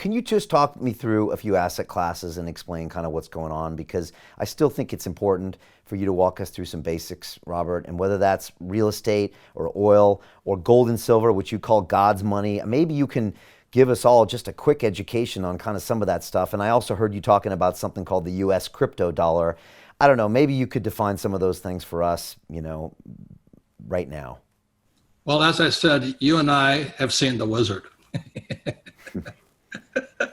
can you just talk me through a few asset classes and explain kind of what's going on? Because I still think it's important for you to walk us through some basics, Robert, and whether that's real estate or oil or gold and silver, which you call God's money. Maybe you can give us all just a quick education on kind of some of that stuff. And I also heard you talking about something called the US crypto dollar. I don't know, maybe you could define some of those things for us, right now. Well, as I said, you and I have seen the wizard.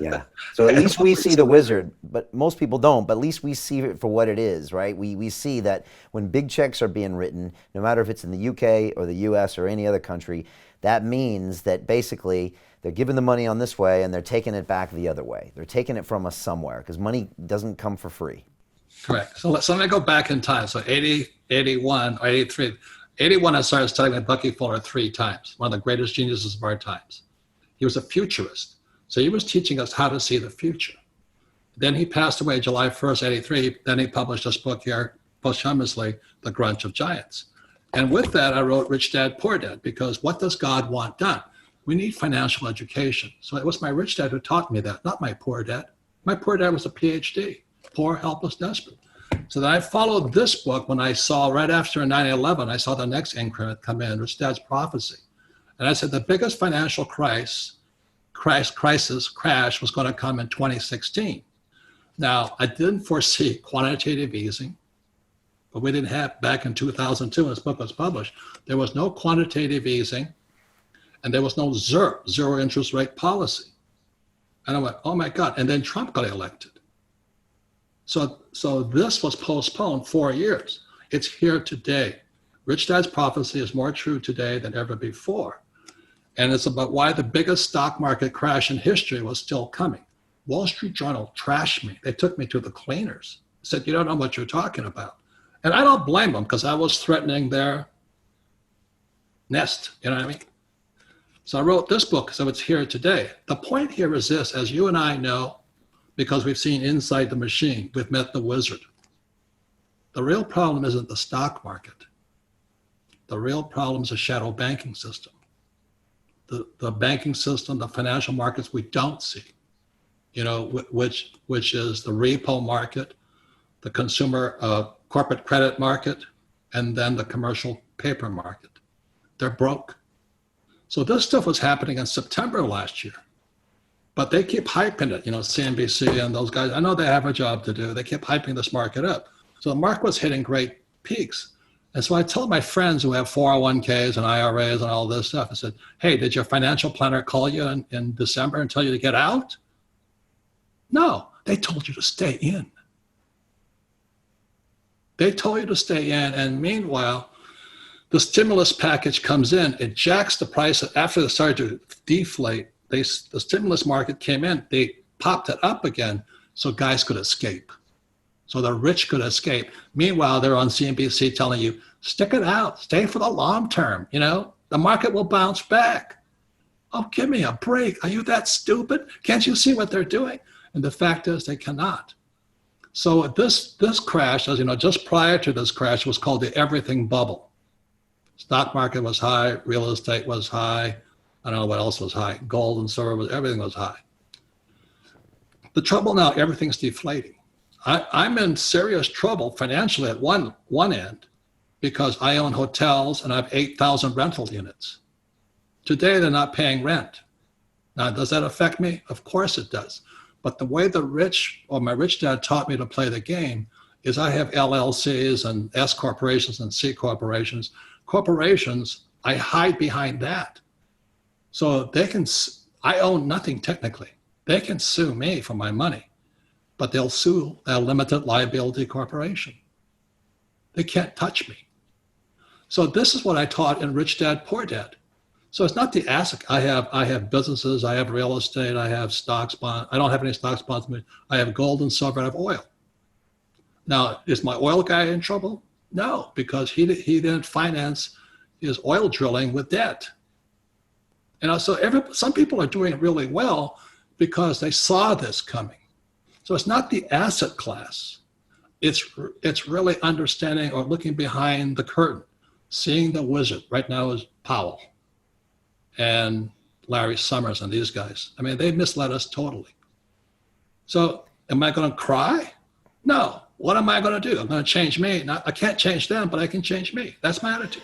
Yeah. So at least we see the wizard, but most people don't, but at least we see it for what it is, right? We see that when big checks are being written, no matter if it's in the UK or the US or any other country, that means that basically they're giving the money on this way and they're taking it back the other way. They're taking it from us somewhere because money doesn't come for free. Correct. So let me go back in time. So 80, 81, or 83. 81, I started studying with Bucky Fuller 3 times, one of the greatest geniuses of our times. He was a futurist. So he was teaching us how to see the future. Then he passed away July 1st, 83. Then he published this book here posthumously, The Grunch of Giants. And with that, I wrote Rich Dad, Poor Dad, because what does God want done? We need financial education. So it was my rich dad who taught me that, not my poor dad. My poor dad was a PhD, poor, helpless, desperate. So then I followed this book when I saw right after 9/11, I saw the next increment come in, Rich Dad's Prophecy. And I said the biggest financial crash was going to come in 2016. Now, I didn't foresee quantitative easing, but we didn't have, back in 2002 when this book was published, there was no quantitative easing and there was no zero interest rate policy. And I went, oh my God, and then Trump got elected. So this was postponed 4 years. It's here today. Rich Dad's Prophecy is more true today than ever before. And it's about why the biggest stock market crash in history was still coming. Wall Street Journal trashed me. They took me to the cleaners. Said, you don't know what you're talking about. And I don't blame them because I was threatening their nest, you know what I mean? So I wrote this book, so it's here today. The point here is this, as you and I know, because we've seen Inside the Machine, we've met the wizard. The real problem isn't the stock market. The real problem is a shadow banking system. The banking system, the financial markets we don't see, which is the repo market, the consumer corporate credit market, and then the commercial paper market. They're broke. So this stuff was happening in September last year, but they keep hyping it, CNBC and those guys. I know they have a job to do. They keep hyping this market up. So the market was hitting great peaks. And so I tell my friends who have 401ks and IRAs and all this stuff, I said, hey, did your financial planner call you in December and tell you to get out? No, they told you to stay in. They told you to stay in, and meanwhile, the stimulus package comes in, it jacks the price. After they started to deflate, the stimulus market came in, they popped it up again so guys could escape. So the rich could escape. Meanwhile, they're on CNBC telling you, stick it out, stay for the long term, the market will bounce back. Oh, give me a break. Are you that stupid? Can't you see what they're doing? And the fact is they cannot. So this crash, as you know, just prior to this crash was called the everything bubble. Stock market was high, real estate was high. I don't know what else was high. Gold and silver, everything was high. The trouble now, everything's deflating. I'm in serious trouble financially at one end because I own hotels and I have 8,000 rental units. Today, they're not paying rent. Now, does that affect me? Of course it does. But the way the rich, or my rich dad taught me to play the game is I have LLCs and S corporations and C corporations. Corporations, I hide behind that. So I own nothing technically. They can sue me for my money, but they'll sue a limited liability corporation. They can't touch me. So this is what I taught in Rich Dad, Poor Dad. So it's not the asset. I have businesses, I have real estate, I have stocks, bonds. I don't have any stocks, bonds. I have gold and silver, I have oil. Now, is my oil guy in trouble? No, because he didn't finance his oil drilling with debt. So some people are doing really well because they saw this coming. So it's not the asset class. It's really understanding or looking behind the curtain, seeing the wizard. Right now is Powell. And Larry Summers and these guys. I mean, they misled us totally. So am I going to cry? No. What am I going to do? I'm going to change me. I can't change them, but I can change me. That's my attitude.